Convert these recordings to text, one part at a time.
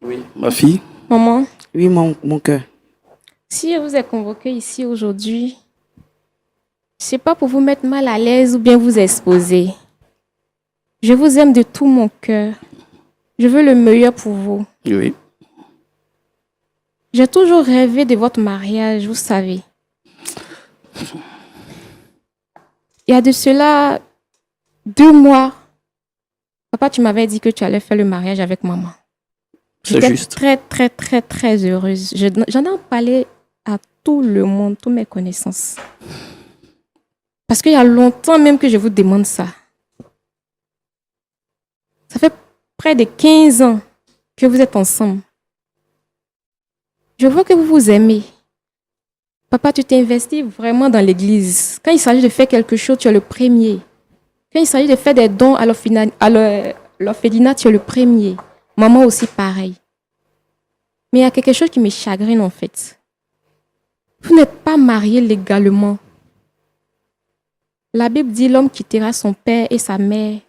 Oui, ma fille. Maman, Oui, mon cœur. si je vous ai convoqué ici aujourd'hui, c'est pas pour vous mettre mal à l'aise ou bien vous exposer. Je vous aime de tout mon cœur. Je veux le meilleur pour vous. Oui, J'ai toujours rêvé de votre mariage, vous savez. Il y a de cela 2 mois, papa, tu m'avais dit que tu allais faire le mariage avec maman. c'est J'étais juste. très, très, très, très heureuse. J'en ai parlé à tout le monde, toutes mes connaissances. Parce qu'il y a longtemps même que je vous demande ça. Ça fait près de 15 ans que vous êtes ensemble. Je vois que vous vous aimez. Papa, tu t'es investi vraiment dans l'église. Quand il s'agit de faire quelque chose, tu es le premier. Quand il s'agit de faire des dons à l'orphelinat, tu es le premier. Maman aussi, pareil. Mais il y a quelque chose qui me chagrine en fait. Vous n'êtes pas mariés légalement. La Bible dit l'homme quittera son père et sa mère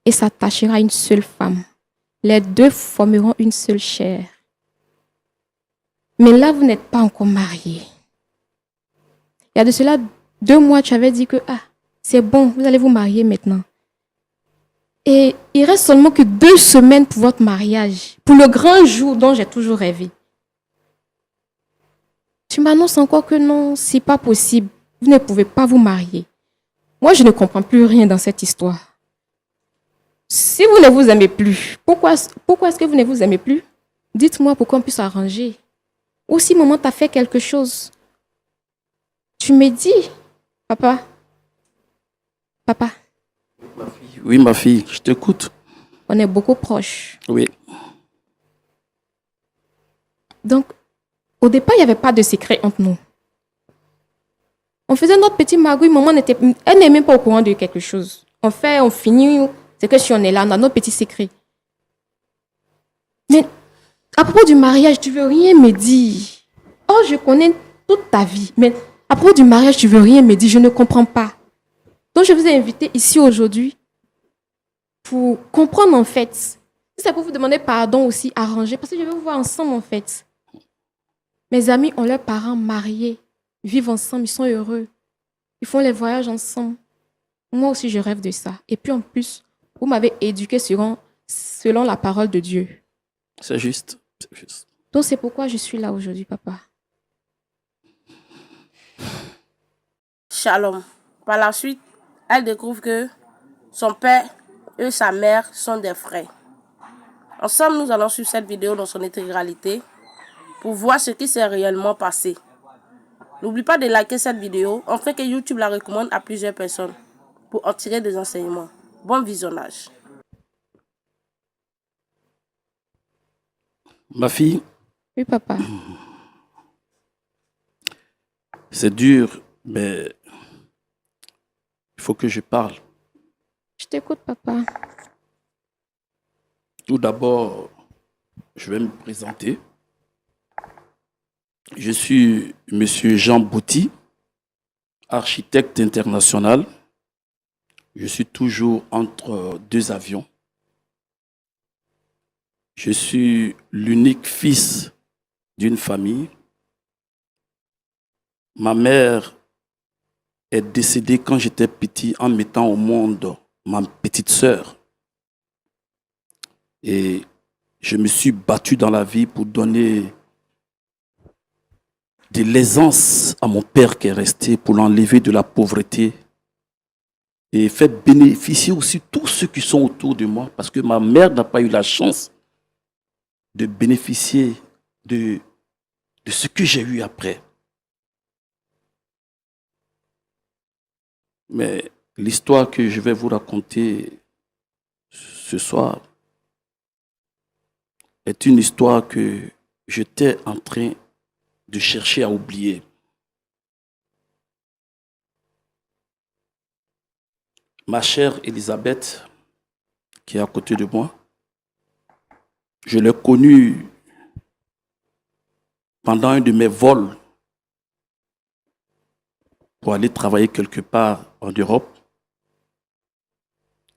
et s'attachera à une seule femme. Les deux formeront une seule chair. Mais là, vous n'êtes pas encore mariés. Il y a de cela 2 mois, tu avais dit que c'est bon, vous allez vous marier maintenant. Et il reste seulement que 2 semaines pour votre mariage, pour le grand jour dont j'ai toujours rêvé. Tu m'annonces encore que non, c'est pas possible. Vous ne pouvez pas vous marier. Moi, je ne comprends plus rien dans cette histoire. Si vous ne vous aimez plus, pourquoi est-ce que vous ne vous aimez plus? Dites-moi pour qu'on puisse arranger. Ou si maman t'a fait quelque chose, tu me dis, papa, papa, Oui, ma fille, je t'écoute. on est beaucoup proches. Oui, Donc, au départ, il n'y avait pas de secret entre nous. On faisait notre petit magouille, elle n'est même pas au courant de quelque chose. On fait, on finit, c'est que si on est là, on a notre petit secret. Mais à propos du mariage, tu veux rien me dire. Oh, je connais toute ta vie, mais à propos du mariage, tu veux rien me dire, je ne comprends pas. Donc, je vous ai invité ici aujourd'hui pour comprendre en fait. Si c'est pour vous demander pardon aussi, arranger, parce que je veux vous voir ensemble en fait. Mes amis ont leurs parents mariés, ils vivent ensemble, ils sont heureux. Ils font les voyages ensemble. Moi aussi, je rêve de ça. Et puis en plus, vous m'avez éduqué selon la parole de Dieu. c'est juste. C'est juste. Donc c'est pourquoi je suis là aujourd'hui, papa. Shalom. Par la suite, elle découvre que son père et sa mère sont des frères. Ensemble, nous allons suivre cette vidéo dans son intégralité pour voir ce qui s'est réellement passé. N'oublie pas de liker cette vidéo afin que YouTube la recommande à plusieurs personnes pour en tirer des enseignements. Bon visionnage. Ma fille, Oui, papa. c'est dur, mais il faut que je parle. Je t'écoute, papa. Tout d'abord, je vais me présenter. Je suis Monsieur Jean Bouty, architecte international. Je suis toujours entre deux avions. Je suis l'unique fils d'une famille. Ma mère est décédée quand j'étais petit en mettant au monde ma petite sœur. Et je me suis battu dans la vie pour donner de l'aisance à mon père qui est resté, pour l'enlever de la pauvreté et faire bénéficier aussi tous ceux qui sont autour de moi, parce que ma mère n'a pas eu la chance de bénéficier de ce que j'ai eu après. Mais l'histoire que je vais vous raconter ce soir est une histoire que j'étais en train de chercher à oublier. Ma chère Elisabeth, qui est à côté de moi, je l'ai connue pendant un de mes vols pour aller travailler quelque part en Europe.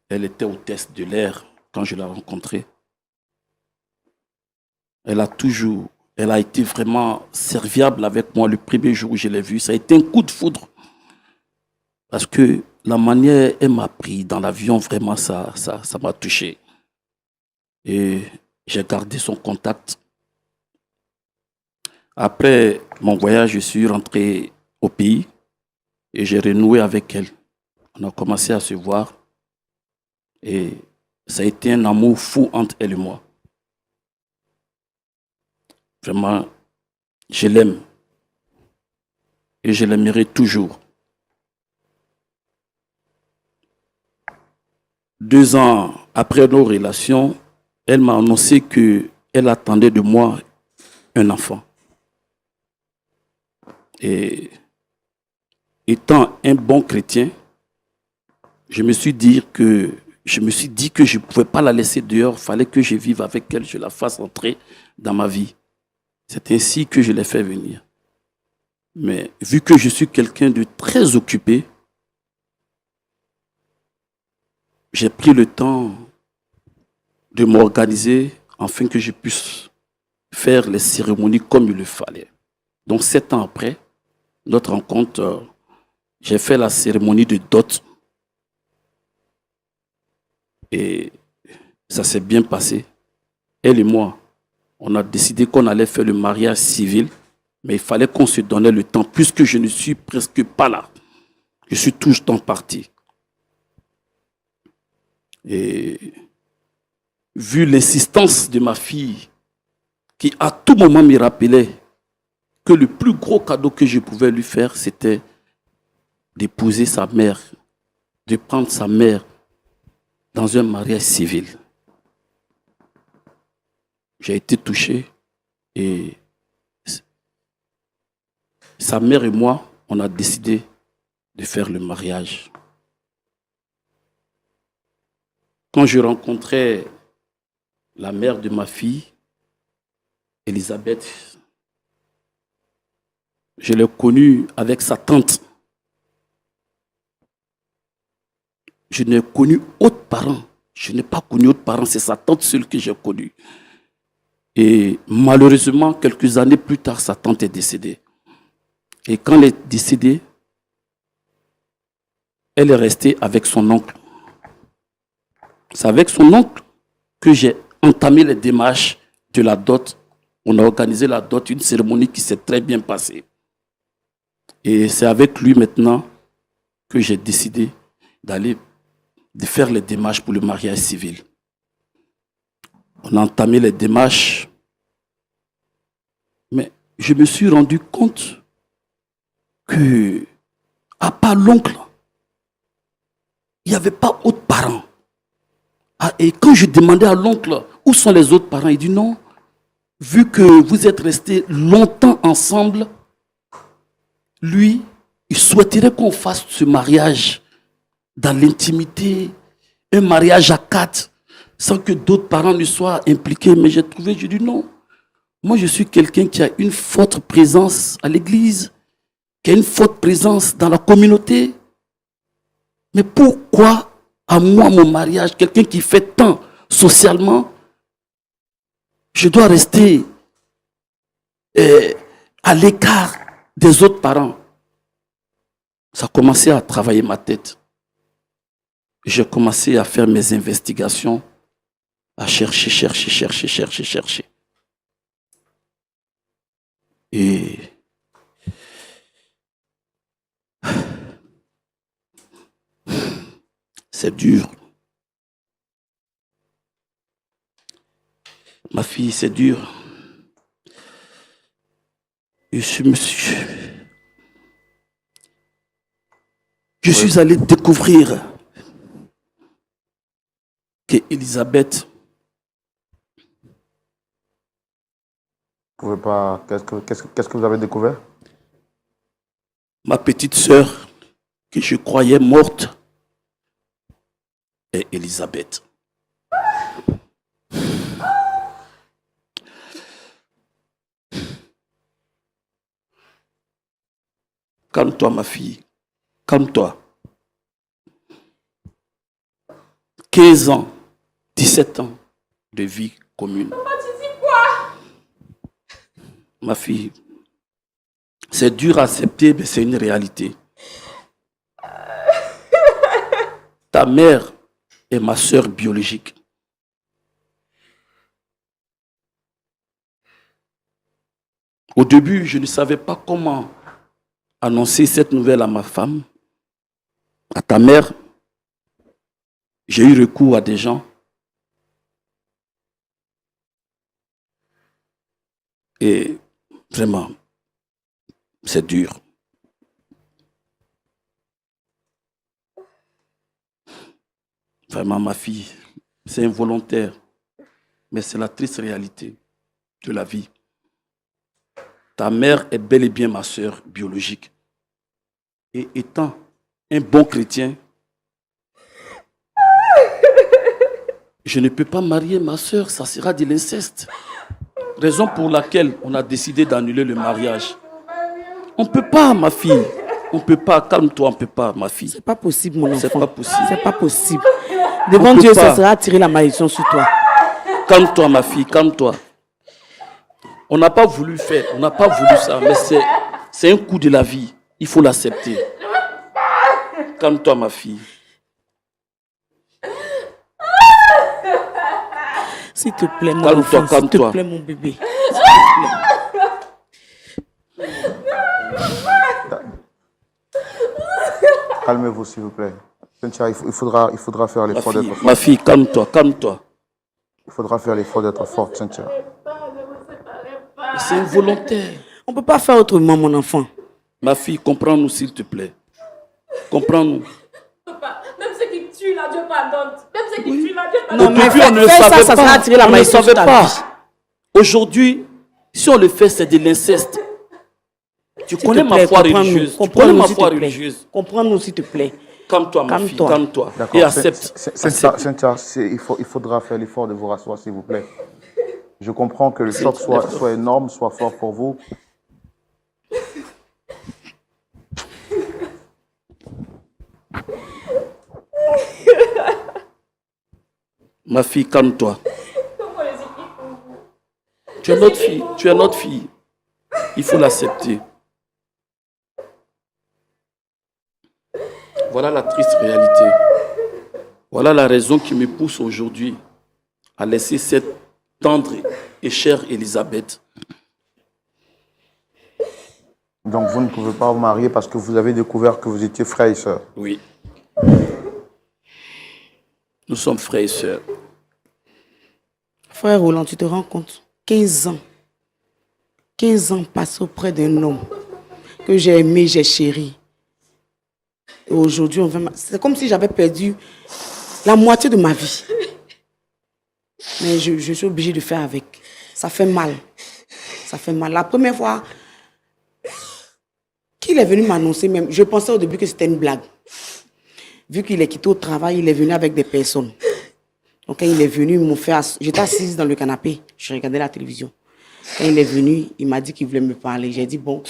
Elle était hôtesse de l'air quand je l'ai rencontrée. elle a été vraiment serviable avec moi le premier jour où je l'ai vue. Ça a été un coup de foudre. Parce que la manière elle m'a pris dans l'avion, vraiment, ça m'a touché. Et j'ai gardé son contact. Après mon voyage, je suis rentré au pays et j'ai renoué avec elle. On a commencé à se voir et ça a été un amour fou entre elle et moi. Vraiment, je l'aime et je l'aimerai toujours. 2 ans après nos relations, elle m'a annoncé qu'elle attendait de moi un enfant. Et étant un bon chrétien, je me suis dit que je ne pouvais pas la laisser dehors, il fallait que je vive avec elle, je la fasse entrer dans ma vie. C'est ainsi que je l'ai fait venir. Mais vu que je suis quelqu'un de très occupé, j'ai pris le temps de m'organiser afin que je puisse faire les cérémonies comme il le fallait. Donc 7 ans après notre rencontre, j'ai fait la cérémonie de dot et ça s'est bien passé. Elle et moi, on a décidé qu'on allait faire le mariage civil, mais il fallait qu'on se donnait le temps puisque je ne suis presque pas là. Je suis tout le temps parti. Et vu l'insistance de ma fille, qui à tout moment me rappelait que le plus gros cadeau que je pouvais lui faire, c'était d'épouser sa mère, de prendre sa mère dans un mariage civil. J'ai été touché et sa mère et moi, on a décidé de faire le mariage. Quand je rencontrais la mère de ma fille, Elisabeth, je l'ai connue avec sa tante. Je n'ai connu autre parent. Je n'ai pas connu autre parent, c'est sa tante seule que j'ai connue. Et malheureusement, quelques années plus tard, sa tante est décédée. Et quand elle est décédée, elle est restée avec son oncle. C'est avec son oncle que j'ai entamé les démarches de la dot. On a organisé la dot, une cérémonie qui s'est très bien passée. Et c'est avec lui maintenant que j'ai décidé de faire les démarches pour le mariage civil. On a entamé les démarches, mais je me suis rendu compte que, à part l'oncle, il n'y avait pas d'autres parents. Ah, et quand je demandais à l'oncle où sont les autres parents, il dit non, vu que vous êtes restés longtemps ensemble, lui, il souhaiterait qu'on fasse ce mariage dans l'intimité, un mariage à 4, sans que d'autres parents ne soient impliqués. Mais j'ai dit non. Moi, je suis quelqu'un qui a une forte présence à l'église, qui a une forte présence dans la communauté. Mais pourquoi, à moi, mon mariage, quelqu'un qui fait tant socialement, je dois rester à l'écart des autres parents? Ça a commencé à travailler ma tête. J'ai commencé à faire mes investigations, à chercher. Et c'est dur. Ma fille, c'est dur. Et je suis allé découvrir que Elisabeth, Vous pouvez pas. Qu'est-ce que vous avez découvert? ma petite sœur, que je croyais morte, est Elisabeth. Calme-toi, ma fille. Calme-toi. 15 ans, 17 ans de vie commune. Papa, tu dis quoi? ma fille, c'est dur à accepter, mais c'est une réalité. Ta mère est ma sœur biologique. Au début, je ne savais pas comment annoncer cette nouvelle à ma femme, à ta mère. J'ai eu recours à des gens. Et vraiment, c'est dur. Vraiment, ma fille, c'est involontaire, mais c'est la triste réalité de la vie. Ta mère est bel et bien ma sœur biologique. Et étant un bon chrétien, je ne peux pas marier ma sœur, ça sera de l'inceste. Raison pour laquelle on a décidé d'annuler le mariage. On ne peut pas, ma fille. On ne peut pas. Calme-toi, on ne peut pas, ma fille. C'est pas possible, mon enfant. C'est pas possible. C'est pas possible. Devant Dieu, ça sera attirer la malédiction sur toi. Calme-toi, ma fille, calme-toi. On n'a pas voulu faire, on n'a pas voulu ça, mais c'est un coup de la vie. Il faut l'accepter. Calme-toi, ma fille. S'il te plaît, mon Calme-toi, enfant, s'il te calme-toi. plaît, mon bébé. S'il te plaît. Calmez-vous, s'il vous plaît. Cynthia, il faudra faire l'effort d'être forte. Ma fille, calme-toi, calme-toi. Il faudra faire l'effort d'être forte, Cynthia. C'est involontaire. On ne peut pas faire autrement, mon enfant. Ma fille, comprends-nous, s'il te plaît. Comprends-nous. Papa, même ceux qui tuent là, Dieu pardonne. Même ceux qui tuent là, Dieu Non, pardonne. mais Depuis, on ne le fais ça, savait ça pas. sera attirer la On ne le malédiction sur savait ta pas. vie. Aujourd'hui, si on le fait, c'est de l'inceste. Tu S'il connais te ma plaît, foi comprends-nous. religieuse. Tu connais Comprends-nous, ma s'il foi te plaît. religieuse. Comprends-nous, s'il te plaît. Calme-toi, ma fille, Calme-toi. calme-toi. D'accord. Et accepte. Cynthia, il faudra faire l'effort de vous rasseoir, s'il vous plaît. Je comprends que le choc soit énorme, soit fort pour vous. Ma fille, calme-toi. Tu es notre fille, tu es notre fille. Il faut l'accepter. Voilà la triste réalité. Voilà la raison qui me pousse aujourd'hui à laisser cette tendre et chère Elisabeth. Donc vous ne pouvez pas vous marier parce que vous avez découvert que vous étiez frères et sœurs. Oui. Nous sommes frères et sœurs. Frère Roland, tu te rends compte? 15 ans. 15 ans passés auprès d'un homme que j'ai aimé, j'ai chéri. Et aujourd'hui, c'est comme si j'avais perdu la moitié de ma vie. Mais je suis obligée de faire avec. Ça fait mal. Ça fait mal. La première fois qu'il est venu m'annoncer, même, je pensais au début que c'était une blague. Vu qu'il est quitté au travail, il est venu avec des personnes. Donc quand il est venu, j'étais assise dans le canapé, je regardais la télévision. Quand il est venu, il m'a dit qu'il voulait me parler. J'ai dit, bon,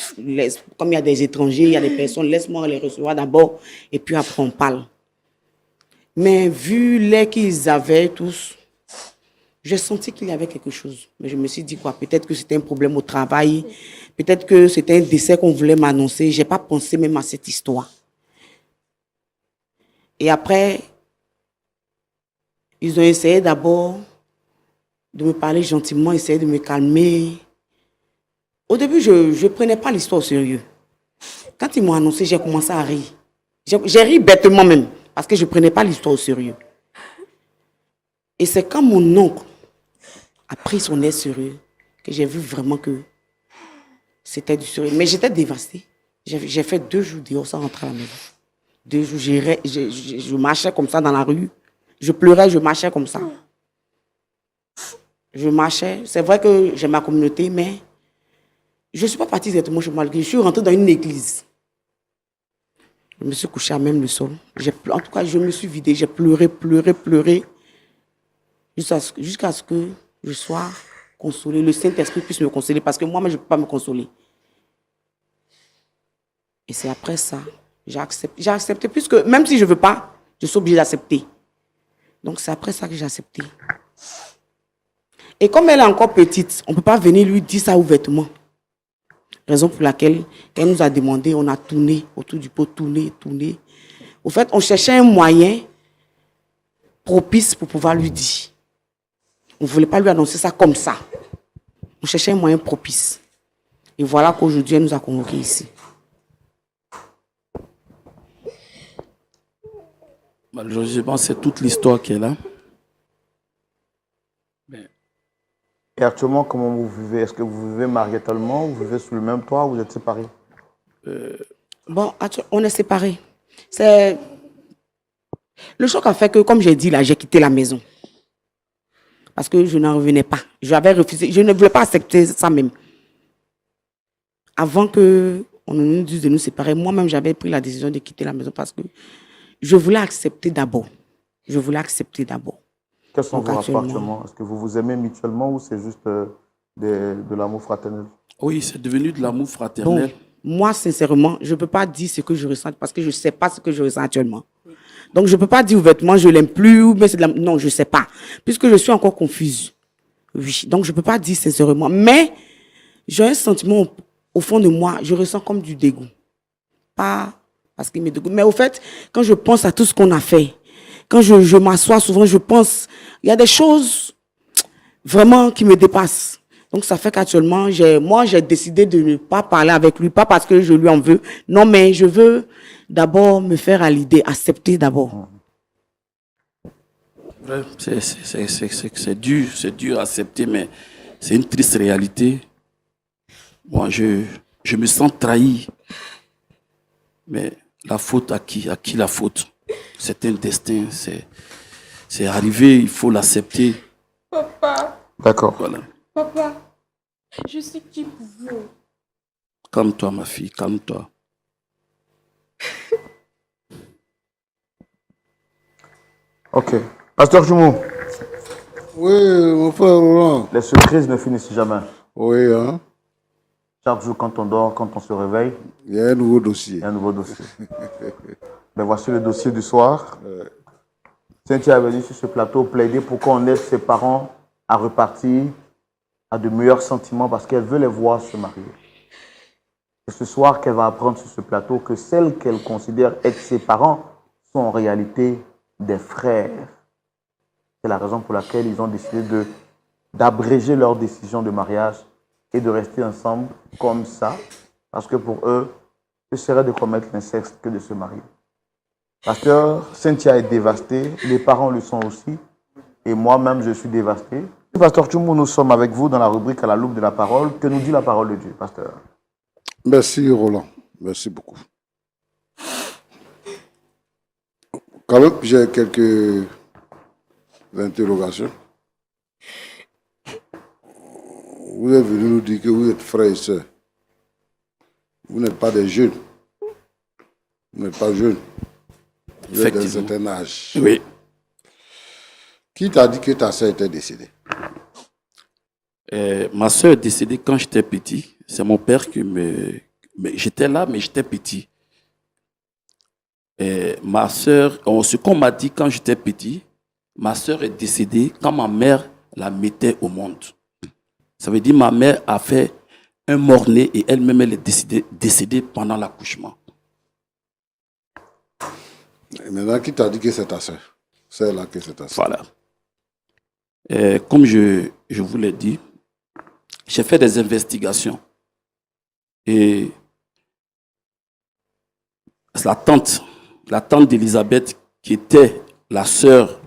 comme il y a des étrangers, il y a des personnes, laisse-moi les recevoir d'abord, et puis après on parle. Mais vu l'air qu'ils avaient tous, j'ai senti qu'il y avait quelque chose. Mais je me suis dit quoi, peut-être que c'était un problème au travail, peut-être que c'était un décès qu'on voulait m'annoncer. Je n'ai pas pensé même à cette histoire. Et après, ils ont essayé d'abord de me parler gentiment, essayer de me calmer. Au début, je ne prenais pas l'histoire au sérieux. Quand ils m'ont annoncé, j'ai commencé à rire. J'ai ri bêtement même, parce que je ne prenais pas l'histoire au sérieux. Et c'est quand mon oncle a pris son air sérieux que j'ai vu vraiment que c'était du sérieux. Mais j'étais dévastée. J'ai fait 2 jours dehors sans rentrer à la maison. 2 jours, je marchais comme ça dans la rue. Je pleurais, je marchais comme ça. Je marchais. C'est vrai que j'ai ma communauté, mais je ne suis pas partie directement chez moi. Je suis rentrée dans une église. Je me suis couchée à même le sol. En tout cas, je me suis vidée. J'ai pleuré, jusqu'à ce que je sois consolée. Le Saint-Esprit puisse me consoler, parce que moi-même, je ne peux pas me consoler. Et c'est après ça, j'ai accepté, puisque même si je ne veux pas, je suis obligée d'accepter. Donc c'est après ça que j'ai accepté. Et comme elle est encore petite, on ne peut pas venir lui dire ça ouvertement. Raison pour laquelle, quand elle nous a demandé, on a tourné autour du pot, tourné. Au fait, on cherchait un moyen propice pour pouvoir lui dire. On ne voulait pas lui annoncer ça comme ça. On cherchait un moyen propice. Et voilà qu'aujourd'hui, elle nous a convoqués ici. Malheureusement, c'est toute l'histoire qu'elle a. Et actuellement, comment vous vivez? Est-ce que vous vivez mariétalement? Vous vivez sous le même toit? Vous êtes séparés? Bon, on est séparés. C'est... Le choc a fait que, comme j'ai dit là, j'ai quitté la maison. Parce que je n'en revenais pas. J'avais refusé. Je ne voulais pas accepter ça même. Avant qu'on nous dise de nous séparer, moi-même, j'avais pris la décision de quitter la maison parce que je voulais accepter d'abord. Quels sont Donc, vos rapports actuellement? Est-ce que vous vous aimez mutuellement ou c'est juste de l'amour fraternel? Oui, c'est devenu de l'amour fraternel. Bon, moi, sincèrement, je ne peux pas dire ce que je ressens parce que je ne sais pas ce que je ressens actuellement. Donc, je ne peux pas dire ouvertement, je ne l'aime plus, mais c'est de la... Non, je ne sais pas. Puisque je suis encore confuse. Oui, donc je ne peux pas dire sincèrement. Mais j'ai un sentiment au fond de moi, je ressens comme du dégoût. Pas parce qu'il me dégoûte. Mais au fait, quand je pense à tout ce qu'on a fait, quand je m'assois souvent, je pense, il y a des choses vraiment qui me dépassent. Donc ça fait qu'actuellement, j'ai décidé de ne pas parler avec lui, pas parce que je lui en veux. Non, mais je veux d'abord me faire à l'idée, accepter d'abord. Ouais, c'est dur à accepter, mais c'est une triste réalité. Moi, je me sens trahi. Mais la faute à qui? À qui la faute? C'est un destin, c'est arrivé, il faut l'accepter. Papa, D'accord. Voilà. papa, je suis qui pour vous? Calme-toi, ma fille, calme-toi. Ok. Pasteur Jumo, Oui, mon frère Roland. les surprises ne finissent jamais. Oui, hein. Chaque jour, quand on dort, quand on se réveille, Il y a un nouveau il dossier. y a un nouveau dossier. Ben, voici le dossier du soir. Cynthia est venue sur ce plateau plaider pour qu'on aide ses parents à repartir à de meilleurs sentiments parce qu'elle veut les voir se marier. C'est ce soir qu'elle va apprendre sur ce plateau que celles qu'elle considère être ses parents sont en réalité des frères. C'est la raison pour laquelle ils ont décidé d'abréger leur décision de mariage et de rester ensemble comme ça, parce que pour eux, ce serait de commettre l'inceste que de se marier. Pasteur, Cynthia est dévastée, les parents le sont aussi, et moi-même je suis dévasté. Pasteur Tchoumou, nous sommes avec vous dans la rubrique à la loupe de la parole. Que nous dit la parole de Dieu, pasteur? Merci Roland. Merci beaucoup. Quand même, j'ai quelques interrogations. Vous êtes venu nous dire que vous êtes frères et sœurs. Vous n'êtes pas des jeunes. Vous n'êtes pas jeunes. Vous êtes d'un Effectivement. certain âge. Oui. Qui t'a dit que ta sœur était décédée? Ma soeur est décédée quand j'étais petit. C'est mon père qui me... Mais j'étais là, mais j'étais petit. Ma soeur, ce qu'on m'a dit quand j'étais petit, ma soeur est décédée quand ma mère la mettait au monde. Ça veut dire que ma mère a fait un mort-né et elle-même elle est décédée pendant l'accouchement. Et maintenant, qui t'a dit que c'est ta sœur? C'est là que c'est ta sœur. Voilà. Comme je vous l'ai dit, j'ai fait des investigations. Et la tante d'Elisabeth, qui était la sœur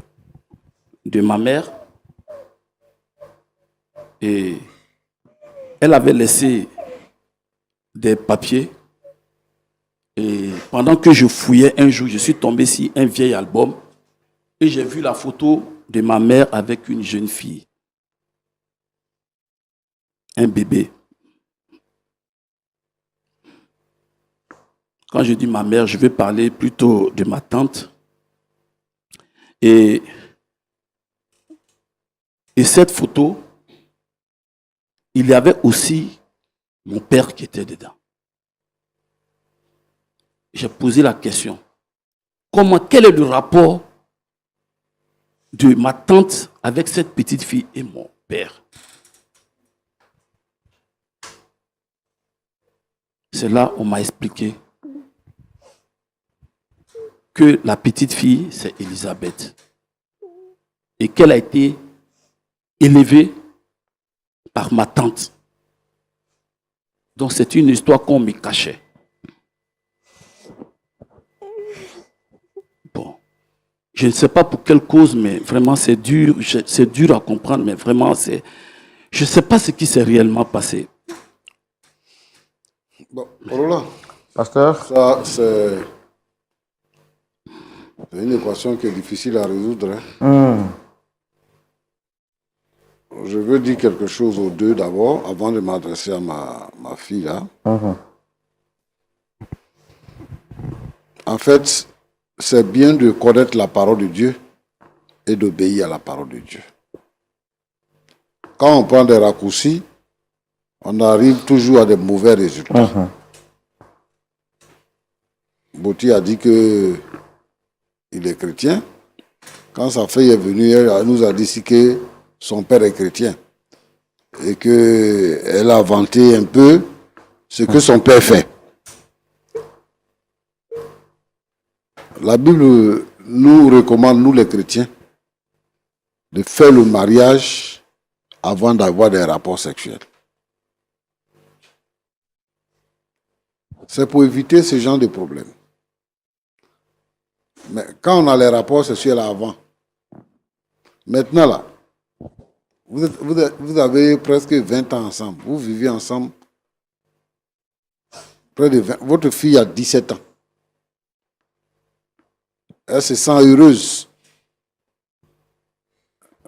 de ma mère, et elle avait laissé des papiers. Et pendant que je fouillais un jour, je suis tombé sur un vieil album et j'ai vu la photo de ma mère avec une jeune fille, un bébé. Quand je dis ma mère, je vais parler plutôt de ma tante. Et cette photo, il y avait aussi mon père qui était dedans. J'ai posé la question. Quel est le rapport de ma tante avec cette petite fille et mon père? c'est là on m'a expliqué que la petite fille, c'est Elisabeth. Et qu'elle a été élevée par ma tante. Donc c'est une histoire qu'on me cachait. Bon. Je ne sais pas pour quelle cause, mais vraiment c'est dur à comprendre, mais vraiment c'est... Je ne sais pas ce qui s'est réellement passé. Bon, Roland, Pasteur, ça c'est une équation qui est difficile à résoudre. Hein. Je veux dire quelque chose aux deux d'abord, avant de m'adresser à ma fille là. En fait, c'est bien de connaître la parole de Dieu et d'obéir à la parole de Dieu. Quand on prend des raccourcis, on arrive toujours à des mauvais résultats. Boti a dit que il est chrétien. Quand sa fille est venue, elle nous a dit ici que son père est chrétien et qu'elle a vanté un peu ce que son père fait. La Bible nous recommande, nous les chrétiens, de faire le mariage avant d'avoir des rapports sexuels. C'est pour éviter ce genre de problème. Mais quand on a les rapports sexuels avant, maintenant là, vous avez presque 20 ans ensemble, vous vivez ensemble, près de 20, votre fille a 17 ans. Elle se sent heureuse.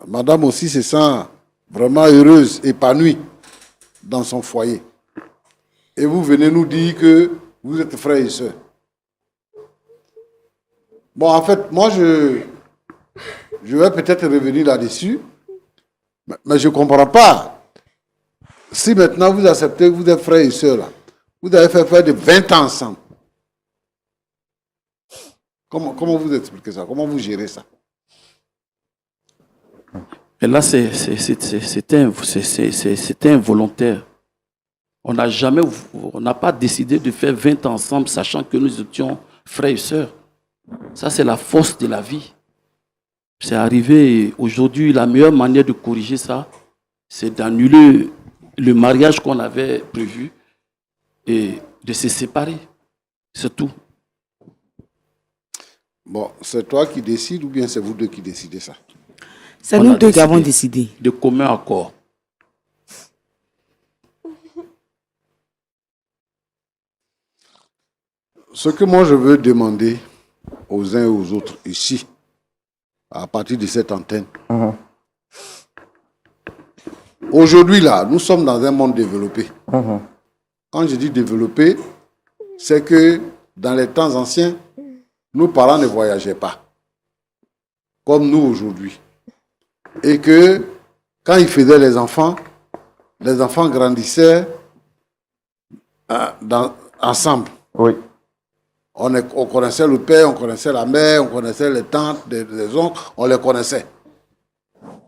Madame aussi se sent vraiment heureuse, épanouie dans son foyer. Et vous venez nous dire que vous êtes frères et sœurs. Bon, en fait, moi, je vais peut-être revenir là-dessus, mais je ne comprends pas. Si maintenant vous acceptez que vous êtes frères et sœurs, là, vous avez fait faire de 20 ans ensemble. Comment vous expliquez ça? Comment vous gérez ça? Et là, c'était involontaire. On n'a pas décidé de faire 20 ans ensemble, sachant que nous étions frères et sœurs. Ça, c'est la force de la vie. C'est arrivé aujourd'hui, la meilleure manière de corriger ça, c'est d'annuler le mariage qu'on avait prévu et de se séparer. C'est tout. Bon, c'est toi qui décides ou bien c'est vous deux qui décidez ça? C'est nous deux qui avons décidé. De commun accord. Ce que moi je veux demander aux uns et aux autres ici, à partir de cette antenne, aujourd'hui là, nous sommes dans un monde développé. Quand je dis développé, c'est que dans les temps anciens, nos parents ne voyageaient pas, comme nous aujourd'hui. Et que quand ils faisaient les enfants grandissaient ensemble. oui. On connaissait le père, on connaissait la mère, on connaissait les tantes, les oncles, on les connaissait.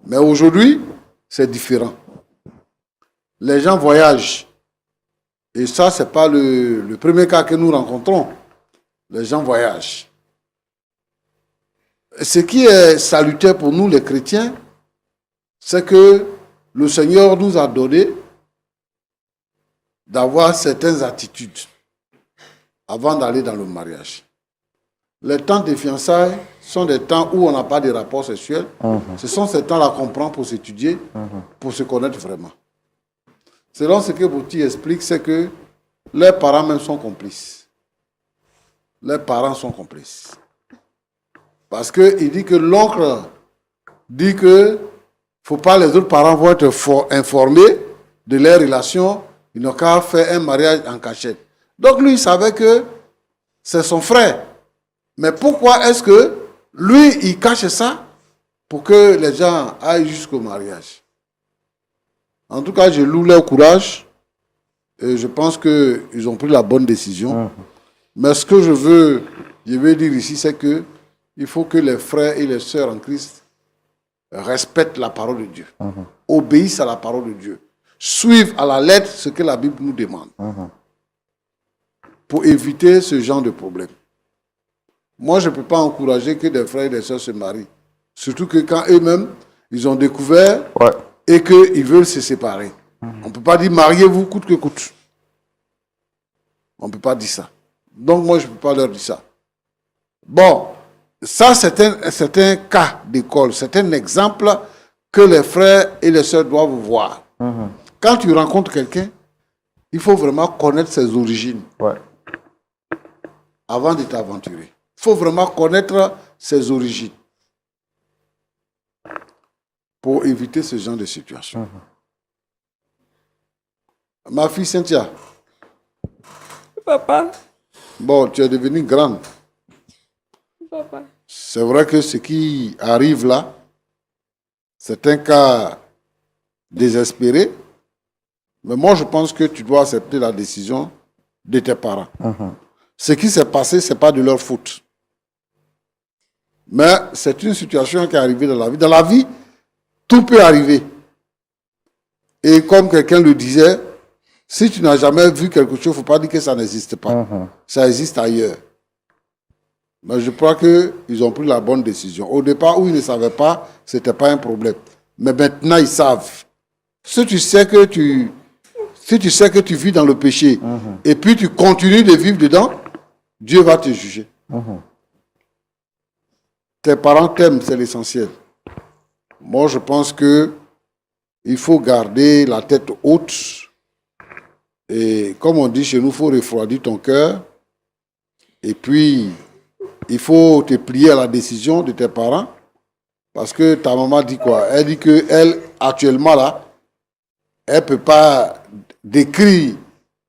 Mais aujourd'hui, c'est différent. Les gens voyagent. Et ça, ce n'est pas le premier cas que nous rencontrons. Les gens voyagent. Ce qui est salutaire pour nous, les chrétiens, c'est que le Seigneur nous a donné d'avoir certaines attitudes avant d'aller dans le mariage. Les temps de fiançailles sont des temps où on n'a pas de rapport sexuel. Ce sont ces temps-là qu'on prend pour s'étudier, pour se connaître vraiment. Selon ce que Boti explique, c'est que leurs parents même sont complices. Leurs parents sont complices. Parce qu'il dit que l'oncle dit que faut pas, les autres parents vont être informés de leurs relations, ils n'ont qu'à faire un mariage en cachette. Donc lui, il savait que c'est son frère. Mais pourquoi est-ce que lui, il cache ça pour que les gens aillent jusqu'au mariage? En tout cas, je loue leur courage et je pense qu'ils ont pris la bonne décision. Mais ce que je veux dire ici, c'est que il faut que les frères et les sœurs en Christ respectent la parole de Dieu, obéissent à la parole de Dieu, suivent à la lettre ce que la Bible nous demande. pour éviter ce genre de problème. Moi, je ne peux pas encourager que des frères et des sœurs se marient. Surtout que quand eux-mêmes, ils ont découvert et qu'ils veulent se séparer. On ne peut pas dire mariez-vous coûte que coûte. On ne peut pas dire ça. Donc moi, je ne peux pas leur dire ça. Bon, ça c'est un cas d'école, c'est un exemple que les frères et les sœurs doivent voir. Quand tu rencontres quelqu'un, il faut vraiment connaître ses origines avant de t'aventurer. Il faut vraiment connaître ses origines pour éviter ce genre de situation. Ma fille Cynthia. Papa. Bon, tu es devenue grande. Papa. C'est vrai que ce qui arrive là, c'est un cas désespéré. Mais moi, je pense que tu dois accepter la décision de tes parents. Ce qui s'est passé, ce n'est pas de leur faute. Mais c'est une situation qui est arrivée dans la vie. Dans la vie, tout peut arriver. Et comme quelqu'un le disait, si tu n'as jamais vu quelque chose, il ne faut pas dire que ça n'existe pas. Ça existe ailleurs. Mais je crois qu'ils ont pris la bonne décision. Au départ, où ils ne savaient pas, ce n'était pas un problème. Mais maintenant, ils savent. Si tu sais que tu vis dans le péché, et puis tu continues de vivre dedans, Dieu va te juger. Tes parents t'aiment, c'est l'essentiel. Moi, je pense qu'il faut garder la tête haute. Et comme on dit chez nous, il faut refroidir ton cœur. Et puis, il faut te plier à la décision de tes parents. Parce que ta maman dit quoi? Elle dit qu'elle, actuellement, là, elle ne peut pas décrire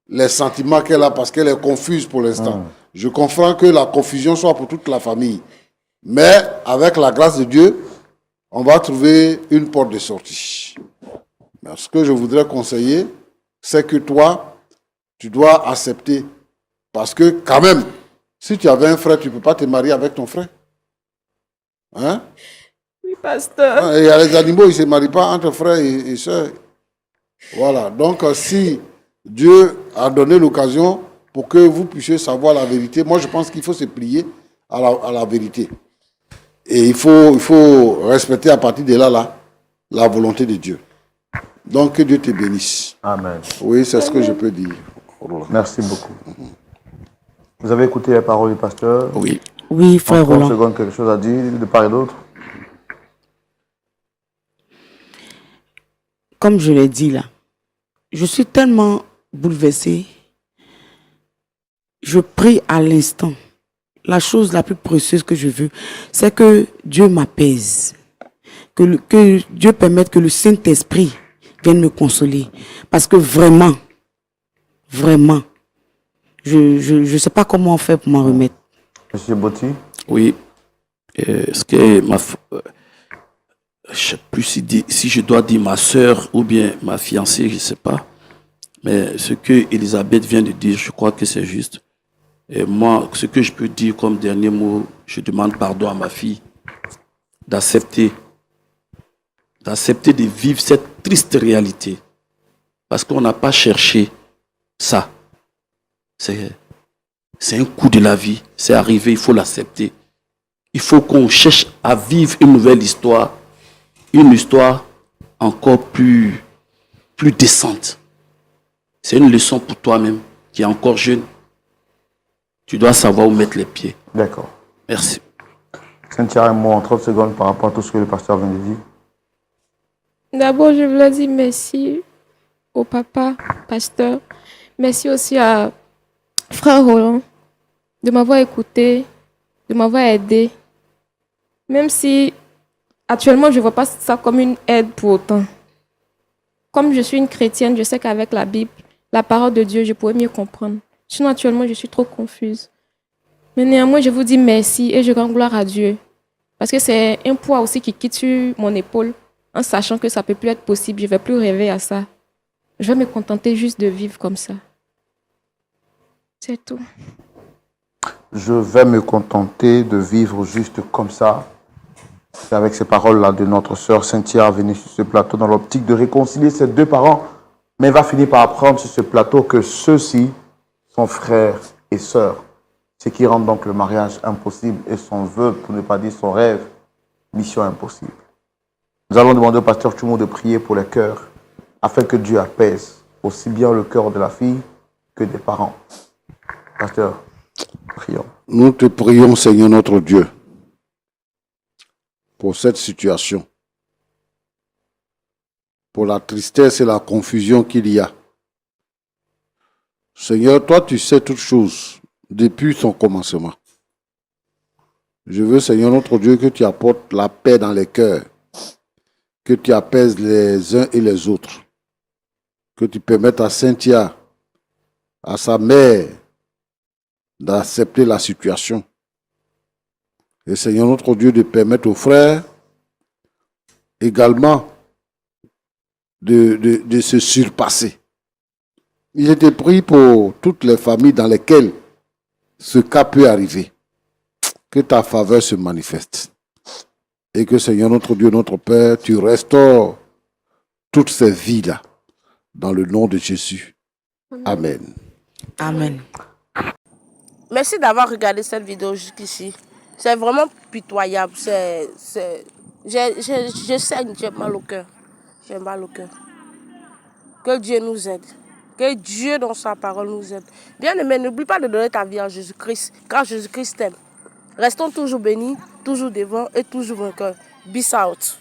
les sentiments qu'elle a parce qu'elle est confuse pour l'instant. Je comprends que la confusion soit pour toute la famille. Mais avec la grâce de Dieu, on va trouver une porte de sortie. Mais ce que je voudrais conseiller, c'est que toi, tu dois accepter. Parce que quand même, si tu avais un frère, tu ne peux pas te marier avec ton frère. Hein? Oui, pasteur. Il y a les animaux, ils ne se marient pas entre frères et sœurs. Voilà. Donc, si Dieu a donné l'occasion pour que vous puissiez savoir la vérité, moi, je pense qu'il faut se plier à la vérité. Et il faut respecter à partir de là, la volonté de Dieu. Donc, que Dieu te bénisse. Amen. Oui, c'est ce que je peux dire. Merci beaucoup. Vous avez écouté les paroles du pasteur? Oui. Oui, frère Encore Roland. une seconde, quelque chose à dire de part et d'autre? Comme je l'ai dit là, je suis tellement bouleversée. Je prie à l'instant. La chose la plus précieuse que je veux, c'est que Dieu m'apaise. Que Dieu permette que le Saint-Esprit vienne me consoler. Parce que vraiment, je ne sais pas comment on fait pour m'en remettre. Monsieur Botti? Oui. Ce que je ne sais plus si je dois dire ma soeur ou bien ma fiancée, je ne sais pas. Mais ce que Elisabeth vient de dire, je crois que c'est juste. Et moi, ce que je peux dire comme dernier mot, je demande pardon à ma fille d'accepter de vivre cette triste réalité. Parce qu'on n'a pas cherché ça. C'est un coup de la vie, c'est arrivé, il faut l'accepter. Il faut qu'on cherche à vivre une nouvelle histoire, une histoire encore plus décente. C'est une leçon pour toi-même qui est encore jeune. Tu dois savoir où mettre les pieds. D'accord. Merci. Cynthia, un mot en 30 secondes par rapport à tout ce que le pasteur vient de dire. D'abord, je voulais dire merci au papa, pasteur. Merci aussi à frère Roland de m'avoir écouté, de m'avoir aidé. Même si actuellement, je ne vois pas ça comme une aide pour autant. Comme je suis une chrétienne, je sais qu'avec la Bible, la parole de Dieu, je pourrais mieux comprendre. Sinon, actuellement, je suis trop confuse. Mais néanmoins, je vous dis merci et je rends gloire à Dieu. Parce que c'est un poids aussi qui quitte sur mon épaule, en sachant que ça ne peut plus être possible. Je ne vais plus rêver à ça. Je vais me contenter juste de vivre comme ça. C'est tout. Je vais me contenter de vivre juste comme ça. C'est avec ces paroles-là de notre sœur Cynthia venue sur ce plateau dans l'optique de réconcilier ses deux parents. Mais elle va finir par apprendre sur ce plateau que ceux-ci sont frères et sœurs. Ce qui rend donc le mariage impossible et son vœu, pour ne pas dire son rêve, mission impossible. Nous allons demander au pasteur Tchoumo de prier pour les cœurs, afin que Dieu apaise aussi bien le cœur de la fille que des parents. Pasteur, prions. Nous te prions, Seigneur notre Dieu, pour cette situation, pour la tristesse et la confusion qu'il y a. Seigneur, toi, tu sais toutes choses depuis son commencement. Je veux, Seigneur notre Dieu, que tu apportes la paix dans les cœurs, que tu apaises les uns et les autres, que tu permettes à Cynthia, à sa mère, d'accepter la situation. Et Seigneur notre Dieu, de permettre aux frères également de se surpasser. Je te prie pour toutes les familles dans lesquelles ce cas peut arriver. Que ta faveur se manifeste. Et que Seigneur notre Dieu, notre Père, tu restaures toutes ces vies-là. Dans le nom de Jésus. Amen. Amen. Merci d'avoir regardé cette vidéo jusqu'ici. C'est vraiment pitoyable. Je saigne, j'ai mal au cœur. J'ai mal au cœur. Que Dieu nous aide. Que Dieu dans sa parole nous aide. Bien-aimé, n'oublie pas de donner ta vie à Jésus-Christ, car Jésus-Christ t'aime. Restons toujours bénis, toujours devant et toujours vainqueurs. Peace out.